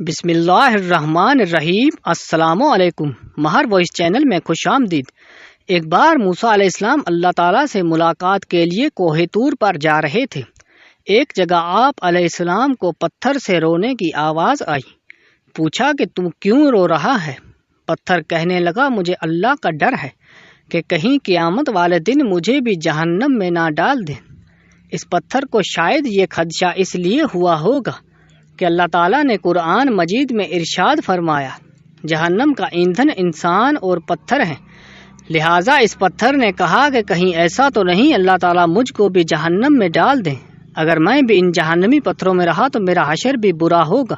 بسم اللہ الرحمن الرحیم۔ السلام علیکم۔ مہر وائس چینل میں خوش آمدید۔ ایک بار موسیٰ علیہ السلام اللہ تعالیٰ سے ملاقات کے لیے کوہ طور پر جا رہے تھے۔ ایک جگہ آپ علیہ السلام کو پتھر سے رونے کی آواز آئی۔ پوچھا کہ تم کیوں رو رہا ہے؟ پتھر کہنے لگا، مجھے اللہ کا ڈر ہے کہ کہیں قیامت والے دن مجھے بھی جہنم میں نہ ڈال دیں۔ اس پتھر کو شاید یہ خدشہ اس لیے ہوا ہوگا کہ اللہ تعالیٰ نے قرآن مجید میں ارشاد فرمایا، جہنم کا ایندھن انسان اور پتھر ہیں، لہٰذا اس پتھر نے کہا کہ کہیں ایسا تو نہیں اللہ تعالیٰ مجھ کو بھی جہنم میں ڈال دیں۔ اگر میں بھی ان جہنمی پتھروں میں رہا تو میرا حشر بھی برا ہوگا۔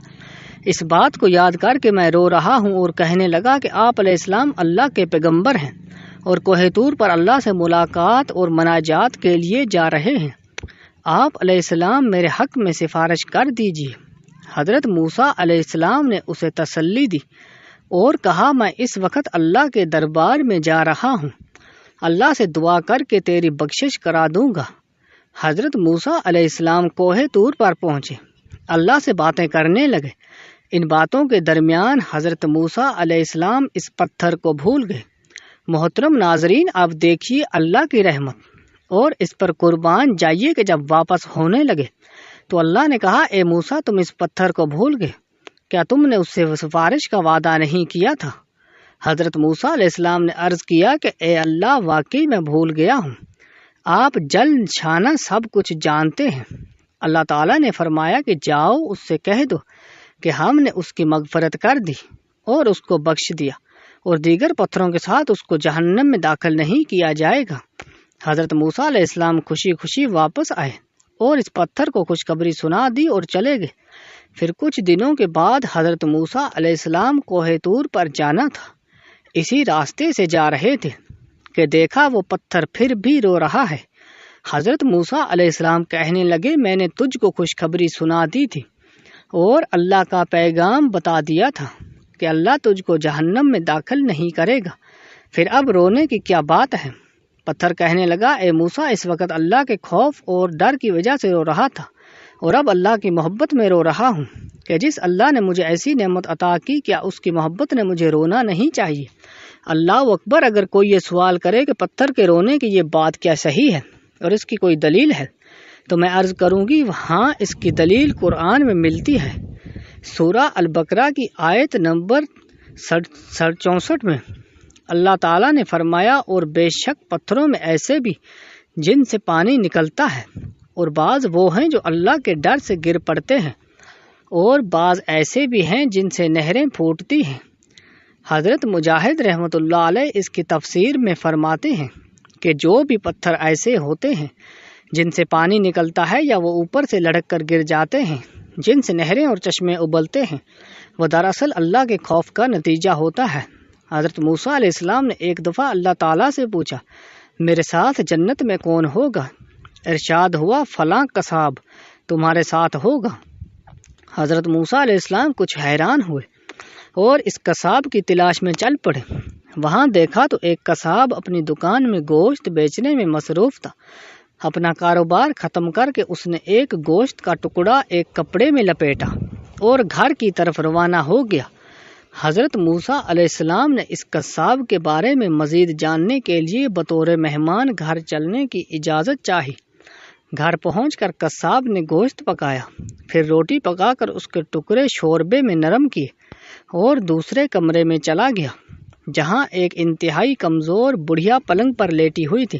اس بات کو یاد کر کے میں رو رہا ہوں اور کہنے لگا کہ آپ علیہ السلام اللہ کے پیغمبر ہیں اور کوہ طور پر اللہ سے ملاقات اور مناجات کے لیے جا رہے ہیں۔ آپ علیہ السلام میرے حق میں سفارش کر دیجیے۔ حضرت موسیٰ علیہ السلام نے اسے تسلی دی اور کہا، میں اس وقت اللہ کے دربار میں جا رہا ہوں، اللہ سے دعا کر کے تیری بخشش کرا دوں گا۔ حضرت موسیٰ علیہ السلام کوہ طور پر پہنچے، اللہ سے باتیں کرنے لگے۔ ان باتوں کے درمیان حضرت موسیٰ علیہ السلام اس پتھر کو بھول گئے۔ محترم ناظرین، اب دیکھیے اللہ کی رحمت، اور اس پر قربان جائیے کہ جب واپس ہونے لگے تو اللہ نے کہا، اے موسیٰ، تم اس پتھر کو بھول گئے، کیا تم نے اس سے سفارش کا وعدہ نہیں کیا تھا؟ حضرت موسیٰ علیہ السلام نے عرض کیا کہ اے اللہ، واقعی میں بھول گیا ہوں، آپ جل چھانا سب کچھ جانتے ہیں۔ اللہ تعالیٰ نے فرمایا کہ جاؤ، اس سے کہہ دو کہ ہم نے اس کی مغفرت کر دی اور اس کو بخش دیا، اور دیگر پتھروں کے ساتھ اس کو جہنم میں داخل نہیں کیا جائے گا۔ حضرت موسیٰ علیہ السلام خوشی خوشی واپس آئے اور اس پتھر کو خوشخبری سنا دی اور چلے گئے۔ پھر کچھ دنوں کے بعد حضرت موسیٰ علیہ السلام کوہ طور پر جانا تھا۔ اسی راستے سے جا رہے تھے کہ دیکھا وہ پتھر پھر بھی رو رہا ہے۔ حضرت موسیٰ علیہ السلام کہنے لگے، میں نے تجھ کو خوشخبری سنا دی تھی اور اللہ کا پیغام بتا دیا تھا کہ اللہ تجھ کو جہنم میں داخل نہیں کرے گا، پھر اب رونے کی کیا بات ہے؟ پتھر کہنے لگا، اے موسیٰ، اس وقت اللہ کے خوف اور ڈر کی وجہ سے رو رہا تھا، اور اب اللہ کی محبت میں رو رہا ہوں کہ جس اللہ نے مجھے ایسی نعمت عطا کی، کیا اس کی محبت نے مجھے رونا نہیں چاہیے؟ اللہ اکبر۔ اگر کوئی یہ سوال کرے کہ پتھر کے رونے کی یہ بات کیا صحیح ہے اور اس کی کوئی دلیل ہے، تو میں عرض کروں گی، ہاں، اس کی دلیل قرآن میں ملتی ہے۔ سورہ البقرہ کی آیت نمبر 64 میں اللہ تعالیٰ نے فرمایا، اور بے شک پتھروں میں ایسے بھی جن سے پانی نکلتا ہے، اور بعض وہ ہیں جو اللہ کے ڈر سے گر پڑتے ہیں، اور بعض ایسے بھی ہیں جن سے نہریں پھوٹتی ہیں۔ حضرت مجاہد رحمۃ اللہ علیہ اس کی تفسیر میں فرماتے ہیں کہ جو بھی پتھر ایسے ہوتے ہیں جن سے پانی نکلتا ہے یا وہ اوپر سے لڑک کر گر جاتے ہیں، جن سے نہریں اور چشمے ابلتے ہیں، وہ دراصل اللہ کے خوف کا نتیجہ ہوتا ہے۔ حضرت موسیٰ علیہ السلام نے ایک دفعہ اللہ تعالیٰ سے پوچھا، میرے ساتھ جنت میں کون ہوگا؟ ارشاد ہوا، فلاں قصاب تمہارے ساتھ ہوگا۔ حضرت موسیٰ علیہ السلام کچھ حیران ہوئے اور اس قصاب کی تلاش میں چل پڑے۔ وہاں دیکھا تو ایک قصاب اپنی دکان میں گوشت بیچنے میں مصروف تھا۔ اپنا کاروبار ختم کر کے اس نے ایک گوشت کا ٹکڑا ایک کپڑے میں لپیٹا اور گھر کی طرف روانہ ہو گیا۔ حضرت موسیٰ علیہ السلام نے اس قصاب کے بارے میں مزید جاننے کے لیے بطور مہمان گھر چلنے کی اجازت چاہی۔ گھر پہنچ کر قصاب نے گوشت پکایا، پھر روٹی پکا کر اس کے ٹکڑے شوربے میں نرم کیے اور دوسرے کمرے میں چلا گیا جہاں ایک انتہائی کمزور بڑھیا پلنگ پر لیٹی ہوئی تھی۔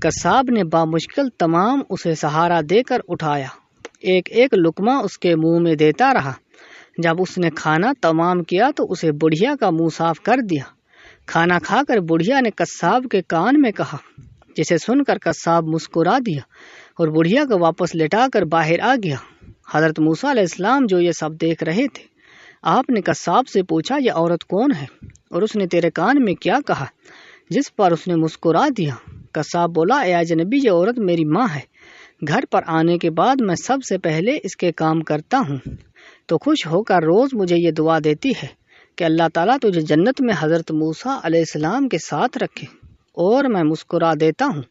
قصاب نے بامشکل تمام اسے سہارا دے کر اٹھایا، ایک ایک لقمہ اس کے منہ میں دیتا رہا۔ جب اس نے کھانا تمام کیا تو اسے بڑھیا کا منہ صاف کر دیا۔ کھانا کھا کر بڑھیا نے قصاب کے کان میں کہا، جسے سن کر قصاب مسکرا دیا اور بڑھیا کو واپس لٹا کر باہر آ گیا۔ حضرت موسیٰ علیہ السلام جو یہ سب دیکھ رہے تھے، آپ نے قصاب سے پوچھا، یہ عورت کون ہے اور اس نے تیرے کان میں کیا کہا؟ جس پر اس نے مسکرا دیا۔ قصاب بولا، اے اجنبی، یہ عورت میری ماں ہے۔ گھر پر آنے کے بعد میں سب سے پہلے اس کے کام کرتا ہوں، تو خوش ہو کر روز مجھے یہ دعا دیتی ہے کہ اللہ تعالیٰ تجھے جنت میں حضرت موسیٰ علیہ السلام کے ساتھ رکھے، اور میں مسکرا دیتا ہوں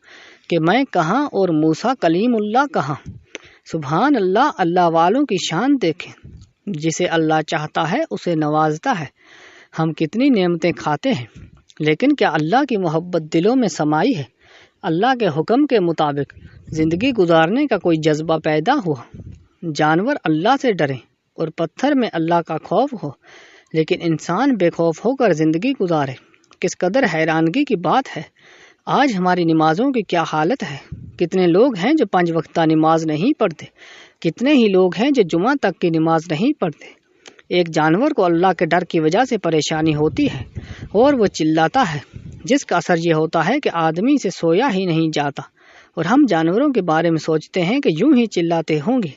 کہ میں کہاں اور موسیٰ کلیم اللہ کہاں۔ سبحان اللہ، اللہ والوں کی شان دیکھیں۔ جسے اللہ چاہتا ہے اسے نوازتا ہے۔ ہم کتنی نعمتیں کھاتے ہیں، لیکن کیا اللہ کی محبت دلوں میں سمائی ہے؟ اللہ کے حکم کے مطابق زندگی گزارنے کا کوئی جذبہ پیدا ہوا؟ جانور اللہ سے ڈریں اور پتھر میں اللہ کا خوف ہو، لیکن انسان بے خوف ہو کر زندگی گزارے۔ کس قدر حیرانگی کی بات ہے۔ آج ہماری نمازوں کی کیا حالت ہے؟ کتنے لوگ ہیں جو 5 وقتہ نماز نہیں پڑھتے، کتنے ہی لوگ ہیں جو جمعہ تک کی نماز نہیں پڑھتے۔ ایک جانور کو اللہ کے ڈر کی وجہ سے پریشانی ہوتی ہے اور وہ چلاتا ہے، جس کا اثر یہ ہوتا ہے کہ آدمی سے سویا ہی نہیں جاتا، اور ہم جانوروں کے بارے میں سوچتے ہیں کہ یوں ہی چلاتے ہوں گے۔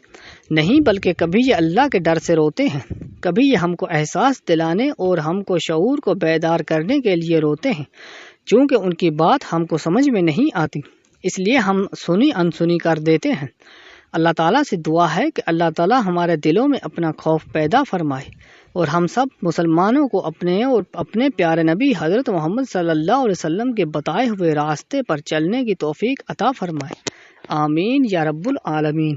نہیں، بلکہ کبھی یہ اللہ کے ڈر سے روتے ہیں، کبھی یہ ہم کو احساس دلانے اور ہم کو شعور کو بیدار کرنے کے لیے روتے ہیں۔ چونکہ ان کی بات ہم کو سمجھ میں نہیں آتی، اس لیے ہم سنی انسنی کر دیتے ہیں۔ اللہ تعالیٰ سے دعا ہے کہ اللہ تعالیٰ ہمارے دلوں میں اپنا خوف پیدا فرمائے اور ہم سب مسلمانوں کو اپنے اور اپنے پیارے نبی حضرت محمد صلی اللہ علیہ وسلم کے بتائے ہوئے راستے پر چلنے کی توفیق عطا فرمائے۔ آمین یا رب العالمین۔